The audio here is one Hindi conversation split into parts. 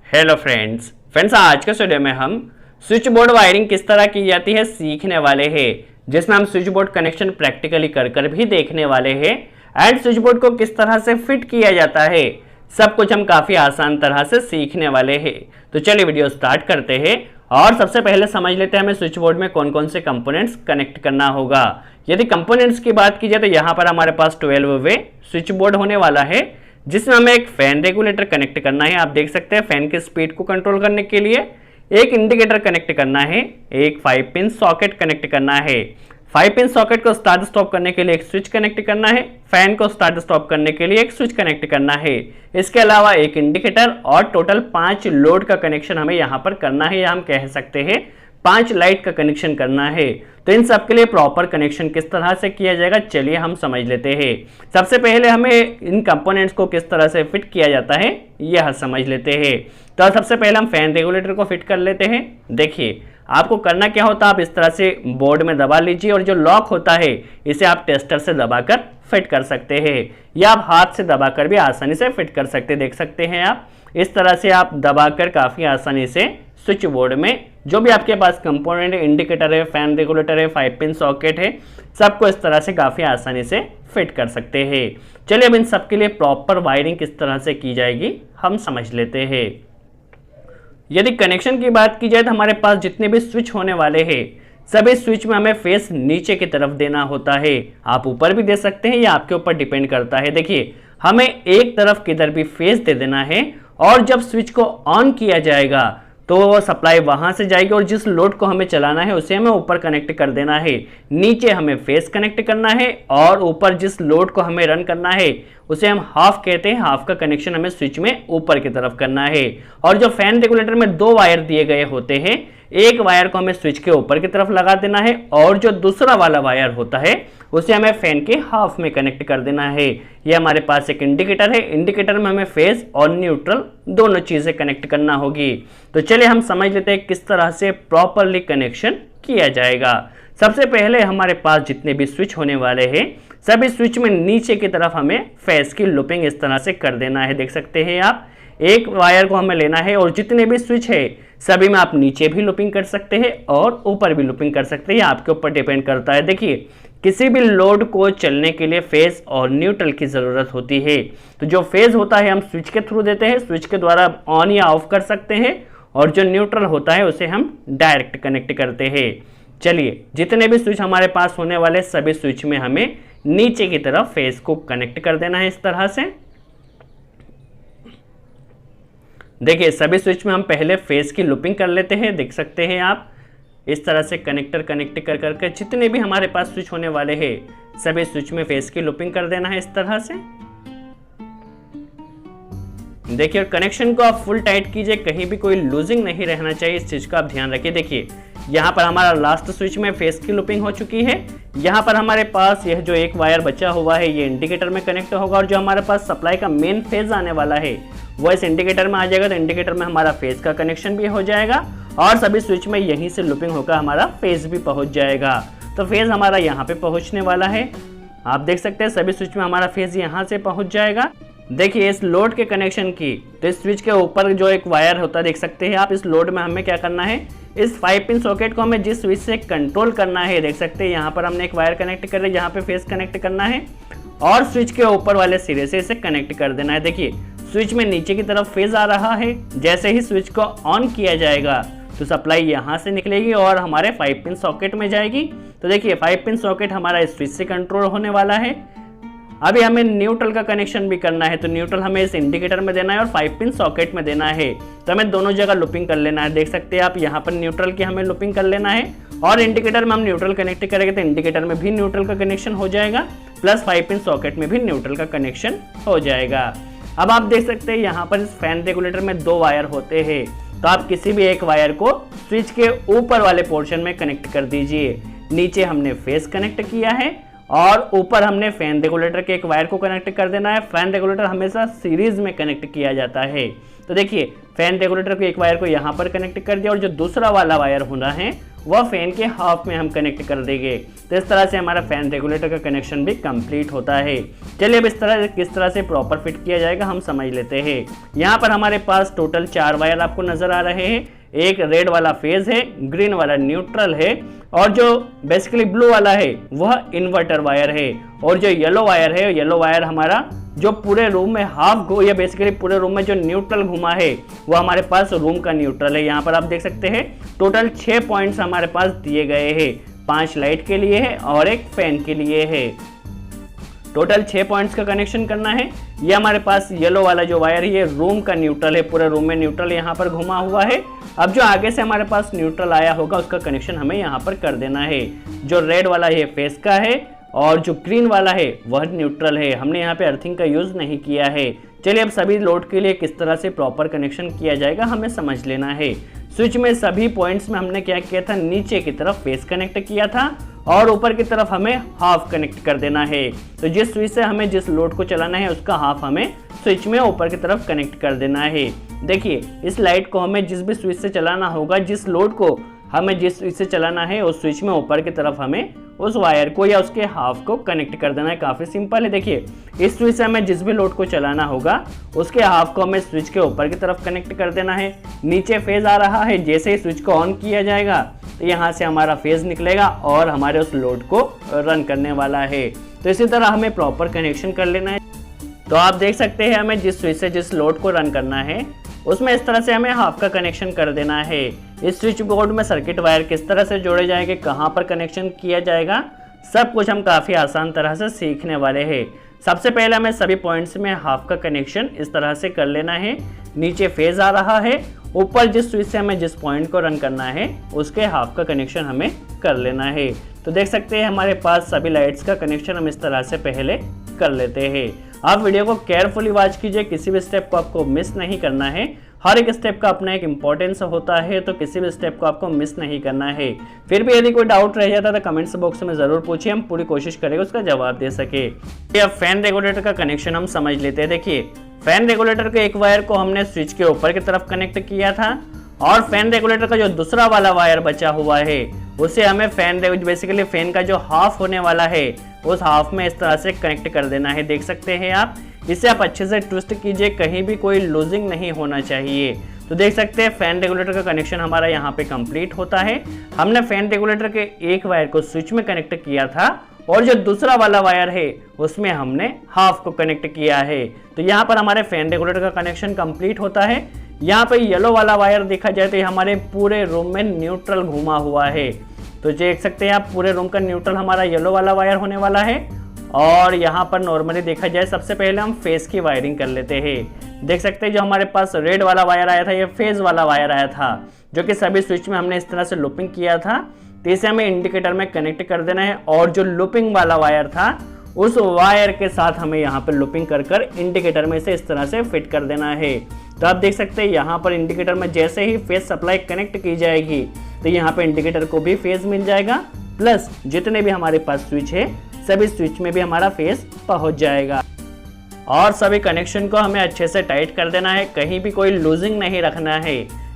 हेलो फ्रेंड्स आज के वीडियो में हम स्विच बोर्ड वायरिंग किस तरह की जाती है सीखने वाले हैं, जिसमें हम स्विच बोर्ड कनेक्शन प्रैक्टिकली कर भी देखने वाले हैं एंड स्विच बोर्ड को किस तरह से फिट किया जाता है सब कुछ हम काफ़ी आसान तरह से सीखने वाले हैं। तो चलिए वीडियो स्टार्ट करते हैं और सबसे पहले समझ लेते हैं हमें स्विच बोर्ड में कौन कौन से कंपोनेंट्स कनेक्ट करना होगा। यदि कंपोनेंट्स की बात की जाए तो यहाँ पर हमारे पास 12 वे स्विच बोर्ड होने वाला है, जिसमें हमें एक फैन रेगुलेटर कनेक्ट करना है। आप देख सकते हैं फैन की स्पीड को कंट्रोल करने के लिए एक इंडिकेटर कनेक्ट करना है, एक 5 पिन सॉकेट कनेक्ट करना है। 5 पिन सॉकेट को स्टार्ट स्टॉप करने के लिए एक स्विच कनेक्ट करना है, फैन को स्टार्ट स्टॉप करने के लिए एक स्विच कनेक्ट करना है। इसके अलावा एक इंडिकेटर और टोटल 5 लोड का कनेक्शन हमें यहाँ पर करना है, या हम कह सकते हैं 5 लाइट का कनेक्शन करना है। तो इन सब के लिए प्रॉपर कनेक्शन किस तरह से किया जाएगा चलिए हम समझ लेते हैं। सबसे पहले हमें इन कंपोनेंट्स को किस तरह से फिट किया जाता है यह समझ लेते हैं। तो सबसे पहले हम फैन रेगुलेटर को फिट कर लेते हैं। देखिए आपको करना क्या होता है, आप इस तरह से बोर्ड में दबा लीजिए और जो लॉक होता है इसे आप टेस्टर से दबाकर फिट कर सकते हैं, या आप हाथ से दबाकर भी आसानी से फिट कर सकते हैं। देख सकते हैं आप इस तरह से आप दबाकर काफ़ी आसानी से स्विच बोर्ड में जो भी आपके पास कंपोनेंट है, इंडिकेटर है, फैन रेगुलेटर है, 5 पिन सॉकेट है, सबको इस तरह से काफ़ी आसानी से फिट कर सकते हैं। चलिए अब इन सब के लिए प्रॉपर वायरिंग किस तरह से की जाएगी हम समझ लेते हैं। यदि कनेक्शन की बात की जाए तो हमारे पास जितने भी स्विच होने वाले हैं सभी स्विच में हमें फेस नीचे की तरफ देना होता है। आप ऊपर भी दे सकते हैं, या आपके ऊपर डिपेंड करता है। देखिए हमें एक तरफ किधर भी फेस दे देना है और जब स्विच को ऑन किया जाएगा तो सप्लाई वहां से जाएगी और जिस लोड को हमें चलाना है उसे हमें ऊपर कनेक्ट कर देना है। नीचे हमें फेस कनेक्ट करना है और ऊपर जिस लोड को हमें रन करना है उसे हम हाफ कहते हैं। हाफ का कनेक्शन हमें स्विच में ऊपर की तरफ करना है। और जो फैन रेगुलेटर में 2 वायर दिए गए होते हैं, एक वायर को हमें स्विच के ऊपर की तरफ लगा देना है और जो दूसरा वाला वायर होता है उसे हमें फैन के हाफ में कनेक्ट कर देना है। ये हमारे पास एक इंडिकेटर है, इंडिकेटर में हमें फेस और न्यूट्रल दोनों चीजें कनेक्ट करना होगी। तो चलिए हम समझ लेते हैं किस तरह से प्रॉपरली कनेक्शन किया जाएगा। सबसे पहले हमारे पास जितने भी स्विच होने वाले हैं सभी स्विच में नीचे की तरफ हमें फेस की लूपिंग इस तरह से कर देना है। देख सकते हैं आप एक वायर को हमें लेना है और जितने भी स्विच है सभी में आप नीचे भी लूपिंग कर सकते हैं और ऊपर भी लूपिंग कर सकते हैं, आपके ऊपर डिपेंड करता है। देखिए किसी भी लोड को चलने के लिए फेज और न्यूट्रल की ज़रूरत होती है। तो जो फेज होता है हम स्विच के थ्रू देते हैं, स्विच के द्वारा ऑन या ऑफ कर सकते हैं, और जो न्यूट्रल होता है उसे हम डायरेक्ट कनेक्ट करते हैं। चलिए जितने भी स्विच हमारे पास होने वाले सभी स्विच में हमें नीचे की तरफ फेज को कनेक्ट कर देना है इस तरह से। देखिए सभी स्विच में हम पहले फेस की लूपिंग कर लेते हैं। देख सकते हैं आप इस तरह से कनेक्टर कनेक्ट कर करके जितने भी हमारे पास स्विच होने वाले हैं सभी स्विच में फेस की लूपिंग कर देना है इस तरह से। देखिए कनेक्शन को आप फुल टाइट कीजिए, कहीं भी कोई लूजिंग नहीं रहना चाहिए, इस चीज का आप ध्यान रखिए। देखिए यहाँ पर हमारा लास्ट स्विच में फेस की लूपिंग हो चुकी है। यहाँ पर हमारे पास यह जो एक वायर बचा हुआ है ये इंडिकेटर में कनेक्ट होगा और जो हमारे पास सप्लाई का मेन फेज आने वाला है वो इस इंडिकेटर में आ जाएगा। तो इंडिकेटर में हमारा फेज का कनेक्शन भी हो जाएगा और सभी स्विच में यहीं से लूपिंग होकर हमारा फेज भी पहुंच जाएगा। तो फेज हमारा यहाँ पे पहुंचने वाला है। आप देख सकते हैं सभी स्विच में हमारा फेज यहाँ से पहुंच जाएगा। देखिए इस लोड के कनेक्शन की तो इस स्विच के ऊपर जो एक वायर होता है देख सकते हैं आप, इस लोड में हमें क्या करना है, इस 5 पिन सॉकेट को हमें जिस स्विच से कंट्रोल करना है, देख सकते हैं यहाँ पर हमने एक वायर कनेक्ट कर रहे हैं, यहाँ पे फेस कनेक्ट करना है और स्विच के ऊपर वाले सिरे से इसे कनेक्ट कर देना है। देखिए स्विच में नीचे की तरफ फेज आ रहा है, जैसे ही स्विच को ऑन किया जाएगा तो सप्लाई यहाँ से निकलेगी और हमारे 5 पिन सॉकेट में जाएगी। तो देखिए 5 पिन सॉकेट हमारा इस स्विच से कंट्रोल होने वाला है। अभी हमें न्यूट्रल का कनेक्शन भी करना है, तो न्यूट्रल हमें इस इंडिकेटर में देना है और 5 पिन सॉकेट में देना है। तो हमें दोनों जगह लूपिंग कर लेना है। देख सकते हैं आप यहाँ पर न्यूट्रल की हमें लूपिंग कर लेना है और इंडिकेटर में हम न्यूट्रल कनेक्ट करेंगे तो इंडिकेटर में भी न्यूट्रल का कनेक्शन हो जाएगा, प्लस 5 पिन सॉकेट में भी न्यूट्रल का कनेक्शन हो जाएगा। अब आप देख सकते हैं यहाँ पर इस फैन रेगुलेटर में 2 वायर होते हैं, तो आप किसी भी एक वायर को स्विच के ऊपर वाले पोर्शन में कनेक्ट कर दीजिए। नीचे हमने फेस कनेक्ट किया है और ऊपर हमने फैन रेगुलेटर के एक वायर को कनेक्ट कर देना है। फैन रेगुलेटर हमेशा सीरीज में कनेक्ट किया जाता है। तो देखिए फैन रेगुलेटर के एक वायर को यहाँ पर कनेक्ट कर दिया और जो दूसरा वाला वायर होना है वह फैन के हाफ में हम कनेक्ट कर देंगे। तो इस तरह से हमारा फैन रेगुलेटर का कनेक्शन भी कंप्लीट होता है। चलिए अब किस तरह से प्रॉपर फिट किया जाएगा हम समझ लेते हैं। यहाँ पर हमारे पास टोटल 4 वायर आपको नजर आ रहे हैं। एक रेड वाला फेज है, ग्रीन वाला न्यूट्रल है और जो बेसिकली ब्लू वाला है वह इन्वर्टर वायर है। और जो येलो वायर है, येलो वायर हमारा जो पूरे रूम में हाफ या बेसिकली पूरे रूम में जो न्यूट्रल घुमा है वो हमारे पास रूम का न्यूट्रल है। यहाँ पर आप देख सकते हैं टोटल 6 पॉइंट्स हमारे पास दिए गए हैं। 5 लाइट के लिए है और एक फैन के लिए है। टोटल 6 पॉइंट्स का कनेक्शन करना है। ये हमारे पास येलो वाला जो वायर है ये रूम का न्यूट्रल है, पूरे रूम में न्यूट्रल यहाँ पर घुमा हुआ है। अब जो आगे से हमारे पास न्यूट्रल आया होगा उसका कनेक्शन हमें यहाँ पर कर देना है। जो रेड वाला ये फेस का है और जो ग्रीन वाला है वह न्यूट्रल है। हमने यहाँ पे अर्थिंग का यूज नहीं किया है। चलिए अब सभी लोड के लिए किस तरह से प्रॉपर कनेक्शन किया जाएगा हमें समझ लेना है। स्विच में सभी पॉइंट्स में हमने क्या किया था, नीचे की तरफ फेस कनेक्ट किया था और ऊपर की तरफ हमें हाफ कनेक्ट कर देना है। तो जिस स्विच से हमें जिस लोड को चलाना है उसका हाफ हमें स्विच में ऊपर की तरफ कनेक्ट कर देना है। देखिए इस लाइट को हमें जिस भी स्विच से चलाना होगा, जिस लोड को हमें जिस स्विच से चलाना है उस स्विच में ऊपर की तरफ हमें उस वायर को या उसके हाफ को कनेक्ट कर देना है। काफी सिंपल है। देखिए इस स्विच से हमें जिस भी लोड को चलाना होगा उसके हाफ को हमें स्विच के ऊपर की तरफ कनेक्ट कर देना है। नीचे फेज आ रहा है, जैसे ही स्विच को ऑन किया जाएगा तो यहाँ से हमारा फेज निकलेगा और हमारे उस लोड को रन करने वाला है। तो इसी तरह हमें प्रॉपर कनेक्शन कर लेना है। तो आप देख सकते हैं हमें जिस स्विच से जिस लोड को रन करना है उसमें इस तरह से हमें हाफ का कनेक्शन कर देना है। इस स्विच बोर्ड में सर्किट वायर किस तरह से जोड़े जाएंगे, कहाँ पर कनेक्शन किया जाएगा, सब कुछ हम काफ़ी आसान तरह से सीखने वाले हैं। सबसे पहले हमें सभी पॉइंट्स में हाफ का कनेक्शन इस तरह से कर लेना है। नीचे फेज आ रहा है, ऊपर जिस स्विच से हमें जिस पॉइंट को रन करना है उसके हाफ का कनेक्शन हमें कर लेना है। तो देख सकते हैं हमारे पास सभी लाइट्स का कनेक्शन हम इस तरह से पहले कर लेते हैं। आप वीडियो को केयरफुली वॉच कीजिए, किसी भी स्टेप को आपको मिस नहीं करना है। हर एक स्टेप का अपना एक इम्पोर्टेंस होता है, तो किसी भी स्टेप को आपको मिस नहीं करना है। फिर भी यदि कोई डाउट रह जाता है तो कमेंट्स बॉक्स में जरूर पूछिए, हम पूरी कोशिश करेंगे उसका जवाब दे सके। अब फैन रेगुलेटर का कनेक्शन हम समझ लेते हैं। देखिए फैन रेगुलेटर के एक वायर को हमने स्विच के ऊपर की तरफ कनेक्ट किया था और फैन रेगुलेटर का जो दूसरा वाला वायर बचा हुआ है उसे हमें बेसिकली फैन का जो हाफ होने वाला है उस हाफ में इस तरह से कनेक्ट कर देना है। देख सकते हैं आप, इसे आप अच्छे से ट्विस्ट कीजिए, कहीं भी कोई लूजिंग नहीं होना चाहिए। तो देख सकते हैं फैन रेगुलेटर का कनेक्शन हमारा यहाँ पे कंप्लीट होता है। हमने फैन रेगुलेटर के एक वायर को स्विच में कनेक्ट किया था और जो दूसरा वाला वायर है उसमें हमने हाफ को कनेक्ट किया है। तो यहाँ पर हमारे फैन रेगुलेटर का कनेक्शन कंप्लीट होता है। यहाँ पे येलो वाला वायर देखा जाए तो हमारे पूरे रूम में न्यूट्रल घुमा हुआ है। तो देख सकते हैं आप, पूरे रूम का न्यूट्रल हमारा येलो वाला वायर होने वाला है। और यहाँ पर नॉर्मली देखा जाए सबसे पहले हम फेस की वायरिंग कर लेते हैं। देख सकते हैं जो हमारे पास रेड वाला वायर आया था ये फेज वाला वायर आया था, जो कि सभी स्विच में हमने इस तरह से लूपिंग किया था। तो इसे हमें इंडिकेटर में कनेक्ट कर देना है और जो लूपिंग वाला वायर था उस वायर के साथ हमें यहाँ पर लूपिंग कर इंडिकेटर में से इस तरह से फिट कर देना है। तो आप देख सकते हैं यहाँ पर इंडिकेटर में जैसे ही फेज सप्लाई कनेक्ट की जाएगी तो यहाँ पे इंडिकेटर को भी फेज मिल जाएगा, प्लस जितने भी हमारे पास स्विच है सभी स्विच में भी हमारा फेज पहुंच जाएगा। और सभी कनेक्शन को हमें अच्छे से टाइट कर देना है, कहीं भी कोई लूजिंग नहीं रखना है,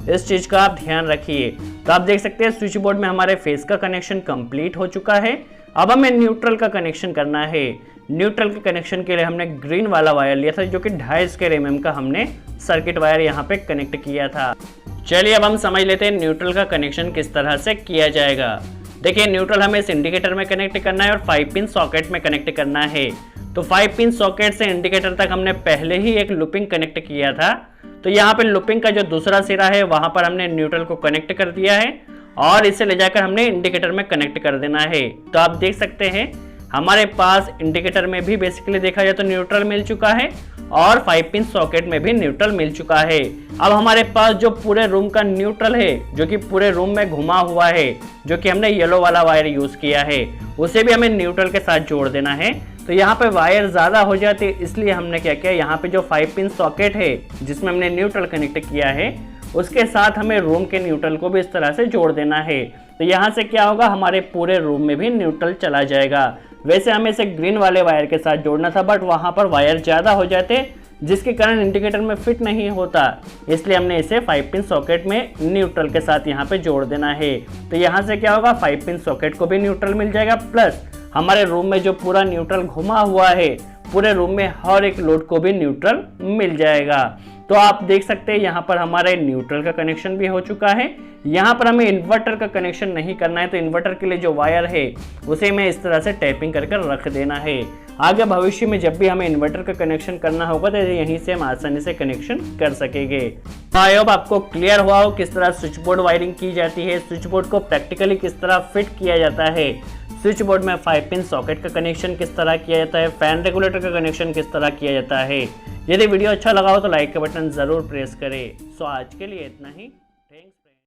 इस चीज का आप ध्यान रखिए। तो आप देख सकते हैं स्विच बोर्ड में हमारे फेज का कनेक्शन कंप्लीट हो चुका है। अब हमें न्यूट्रल का कनेक्शन करना है। न्यूट्रल के कनेक्शन के लिए हमने ग्रीन वाला वायर लिया था जो कि 2.5 स्क्वायर mm का हमने सर्किट वायर यहाँ पे कनेक्ट किया था। चलिए अब हम समझ लेते हैं न्यूट्रल का कनेक्शन किस तरह से किया जाएगा। देखिए न्यूट्रल हमें इस इंडिकेटर में कनेक्ट करना है और 5 पिन सॉकेट में कनेक्ट करना है। तो 5 पिन सॉकेट से इंडिकेटर तक हमने पहले ही एक लूपिंग कनेक्ट किया था। तो यहाँ पे लूपिंग का जो दूसरा सिरा है वहां पर हमने न्यूट्रल को कनेक्ट कर दिया है और इसे ले जाकर हमने इंडिकेटर में कनेक्ट कर देना है। तो आप देख सकते हैं हमारे पास इंडिकेटर में भी बेसिकली देखा जाए तो न्यूट्रल मिल चुका है और 5 पिन सॉकेट में भी न्यूट्रल मिल चुका है। अब हमारे पास जो पूरे रूम का न्यूट्रल है जो कि पूरे रूम में घुमा हुआ है, जो कि हमने येलो वाला वायर यूज किया है, उसे भी हमें न्यूट्रल के साथ जोड़ देना है। तो यहाँ पे वायर ज्यादा हो जाती है, इसलिए हमने क्या किया, यहाँ पे जो 5 पिन सॉकेट है जिसमें हमने न्यूट्रल कनेक्ट किया है उसके साथ हमें रूम के न्यूट्रल को भी इस तरह से जोड़ देना है। तो यहाँ से क्या होगा, हमारे पूरे रूम में भी न्यूट्रल चला जाएगा। वैसे हमें इसे ग्रीन वाले वायर के साथ जोड़ना था, बट वहां पर वायर ज़्यादा हो जाते जिसके कारण इंडिकेटर में फिट नहीं होता, इसलिए हमने इसे 5 पिन सॉकेट में न्यूट्रल के साथ यहाँ पे जोड़ देना है। तो यहाँ से क्या होगा, 5 पिन सॉकेट को भी न्यूट्रल मिल जाएगा, प्लस हमारे रूम में जो पूरा न्यूट्रल घुमा हुआ है, पूरे रूम में हर एक लोड को भी न्यूट्रल मिल जाएगा। तो आप देख सकते हैं यहाँ पर हमारे न्यूट्रल का कनेक्शन भी हो चुका है। यहाँ पर हमें इन्वर्टर का कनेक्शन नहीं करना है, तो इन्वर्टर के लिए जो वायर है उसे मैं इस तरह से टैपिंग करके रख देना है। आगे भविष्य में जब भी हमें इन्वर्टर का कनेक्शन करना होगा तो यहीं से हम आसानी से कनेक्शन कर सकेंगे। आई होप आपको क्लियर हुआ हो किस तरह स्विच बोर्ड वायरिंग की जाती है, स्विच बोर्ड को प्रैक्टिकली किस तरह फिट किया जाता है, स्विच बोर्ड में 5 पिन सॉकेट का कनेक्शन किस तरह किया जाता है, फैन रेगुलेटर का कनेक्शन किस तरह किया जाता है। यदि वीडियो अच्छा लगा हो तो लाइक का बटन जरूर प्रेस करें। सो आज के लिए इतना ही।